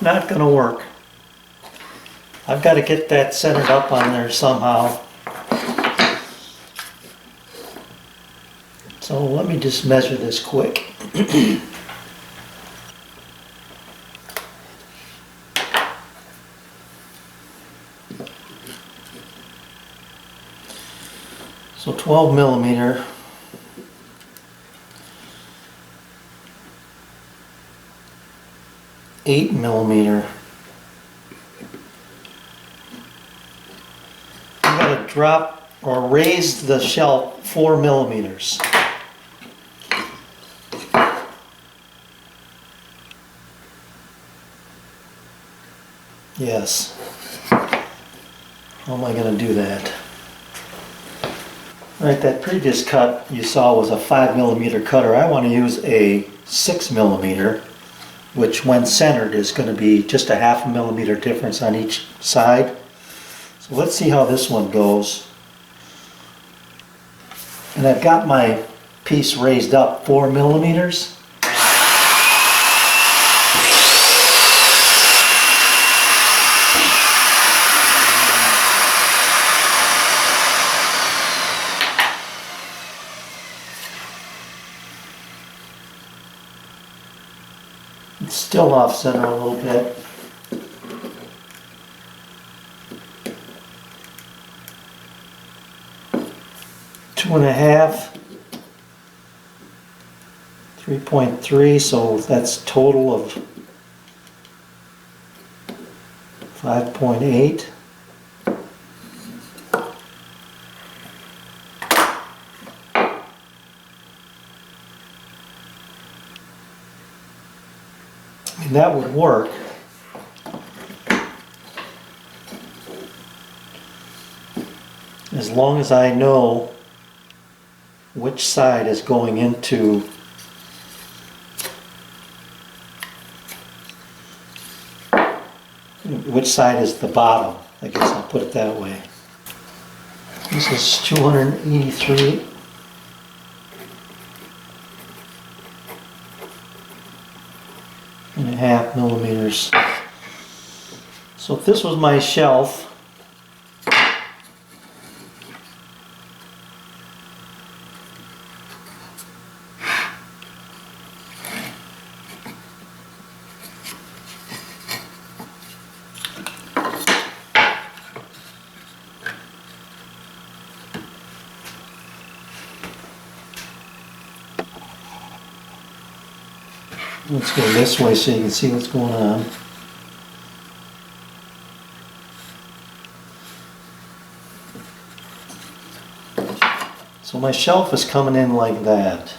not gonna work. I've got to get that centered up on there somehow. So let me just measure this quick. So 12 millimeter. Eight millimeter. I'm going to drop or raise the shelf 4 millimeters. Yes. How am I going to do that? Alright, that previous cut you saw was a 5 millimeter cutter. I want to use a 6 millimeter, which when centered is going to be just a half a millimeter difference on each side. So let's see how this one goes. And I've got my piece raised up 4 millimeters. It's still off center a little bit. Two and a half, 3.3, so that's total of 5.8. And that would work. As long as I know which side is going into which side is the bottom. I guess I'll put it that way. This is 283. And a half millimeters. So if this was my shelf, let's go this way so you can see what's going on. So my shelf is coming in like that.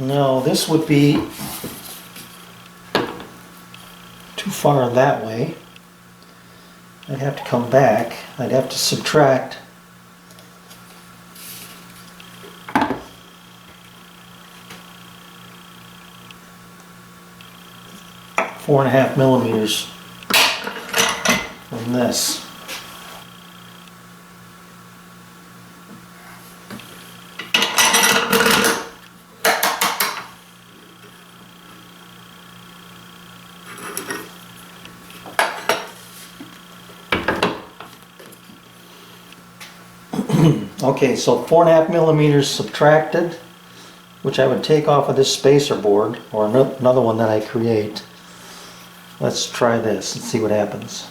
No, this would be too far that way. I'd have to come back. I'd have to subtract 4.5 millimeters from this. Okay, so 4.5 millimeters subtracted, which I would take off of this spacer board or another one that I create. Let's try this and see what happens.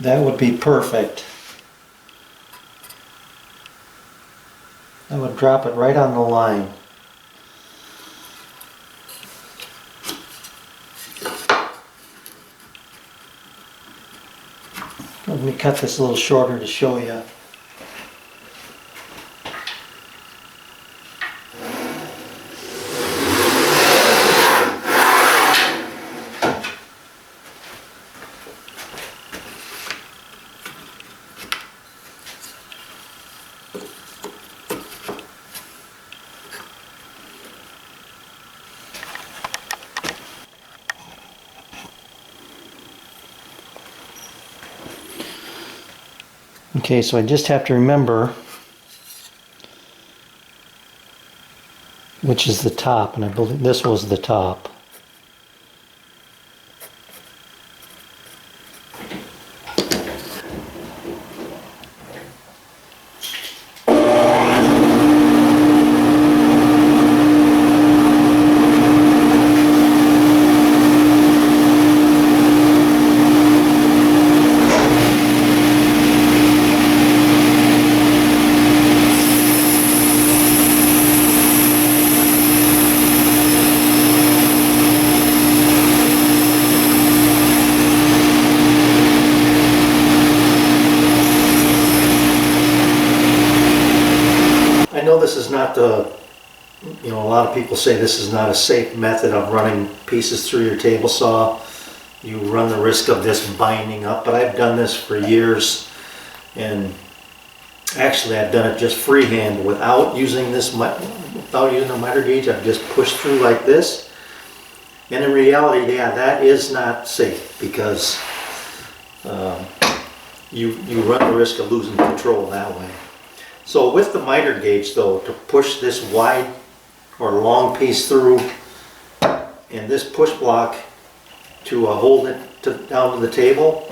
That would be perfect. I would drop it right on the line. Let me cut this a little shorter to show you. Okay, so I just have to remember which is the top, and I believe this was the top. I know this is not the, a lot of people say this is not a safe method of running pieces through your table saw. You run the risk of this binding up, but I've done this for years, and actually I've done it just freehand without using this, without using a miter gauge. I've just pushed through like this, and in reality, yeah, that is not safe because you run the risk of losing control that way. So with the miter gauge though, to push this wide or long piece through, and this push block to hold it down to the table,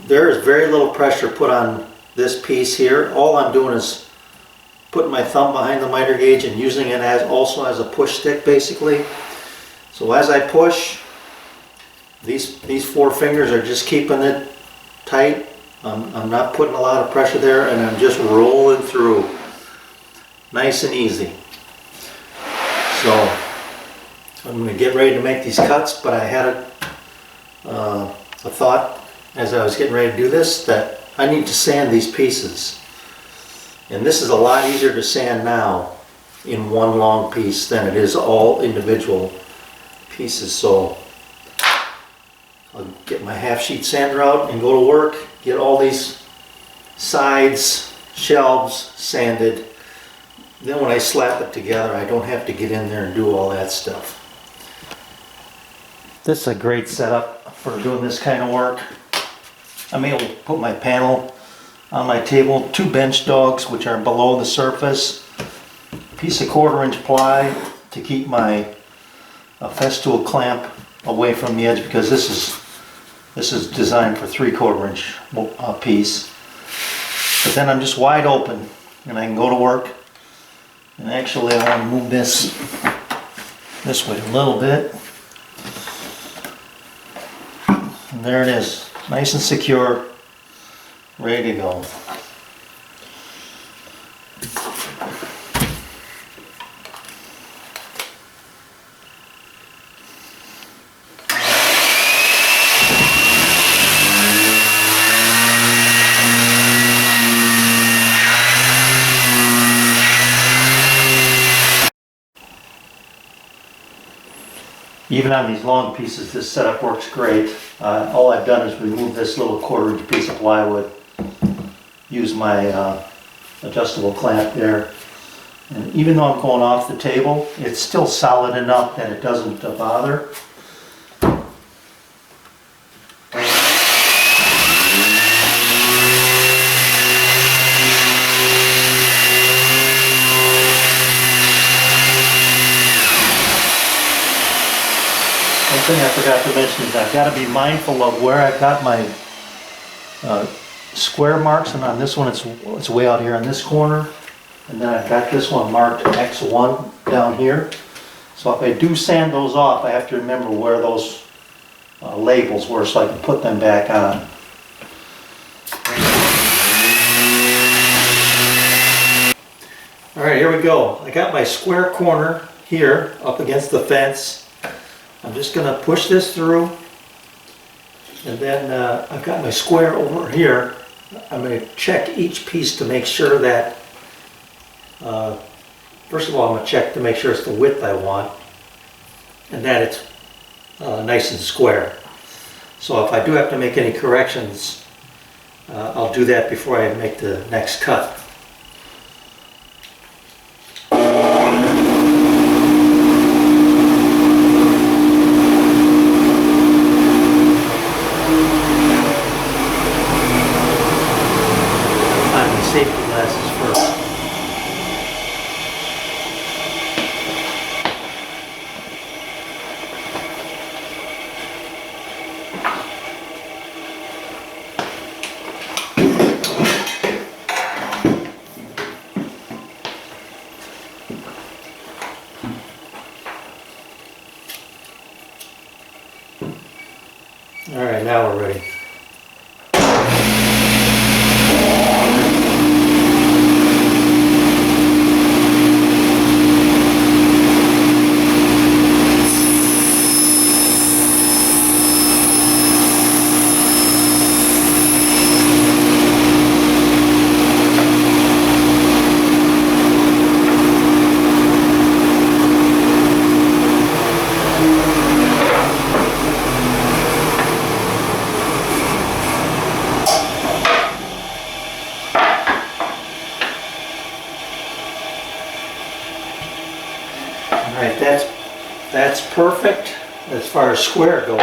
there is very little pressure put on this piece here. All I'm doing is putting my thumb behind the miter gauge and using it also as a push stick basically. So as I push, these four fingers are just keeping it tight. I'm not putting a lot of pressure there, and I'm just rolling through nice and easy. So I'm going to get ready to make these cuts, but I had a thought as I was getting ready to do this that I need to sand these pieces. And this is a lot easier to sand now in one long piece than it is all individual pieces. So I'll get my half sheet sander out and go to work, get all these sides, shelves sanded. Then when I slap it together, I don't have to get in there and do all that stuff. This is a great setup for doing this kind of work. I'm able to put my panel on my table, two bench dogs which are below the surface, a piece of 1/4 inch ply to keep my Festool clamp away from the edge, because this is designed for 3/4 inch piece. But then I'm just wide open and I can go to work. And actually I want to move this way a little bit. And there it is, nice and secure, ready to go. Even on these long pieces, this setup works great. All I've done is remove this little 1/4 inch piece of plywood, use my adjustable clamp there, and even though I'm going off the table, it's still solid enough that it doesn't bother. One thing I forgot to mention is I've got to be mindful of where I've got my square marks, and on this one it's way out here in this corner, and then I've got this one marked X1 down here. So if I do sand those off, I have to remember where those labels were so I can put them back on. Alright, here we go. I got my square corner here up against the fence. I'm just going to push this through, and then I've got my square over here. I'm going to check each piece to make sure that, first of all, I'm going to check to make sure it's the width I want and that it's nice and square. So if I do have to make any corrections, I'll do that before I make the next cut. Safety glasses first. All right, now we're ready. Alright, that's perfect as far as square goes.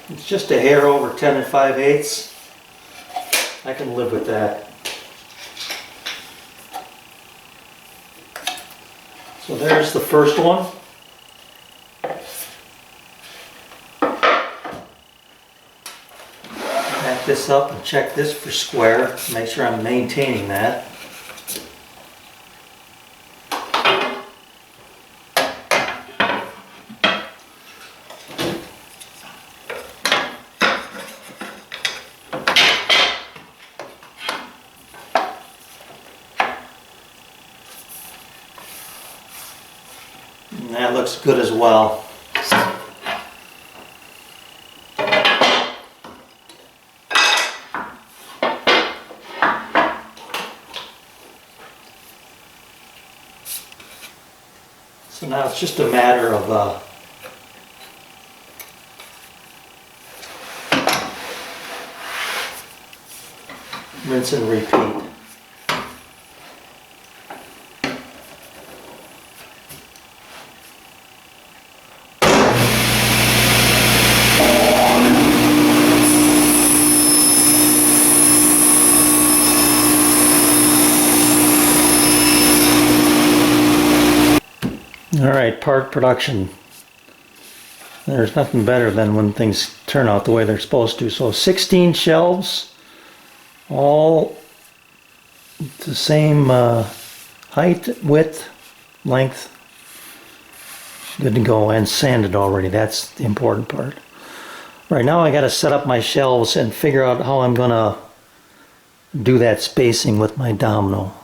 It's just a hair over 10 5/8. I can live with that. So there's the first one. Back this up and check this for square. Make sure I'm maintaining that. And that looks good as well. So now it's just a matter of rinse and repeat. Alright, part production. There's nothing better than when things turn out the way they're supposed to. So 16 shelves, all the same height, width, length. Good to go, and sanded already. That's the important part. Right now I got to set up my shelves and figure out how I'm going to do that spacing with my domino.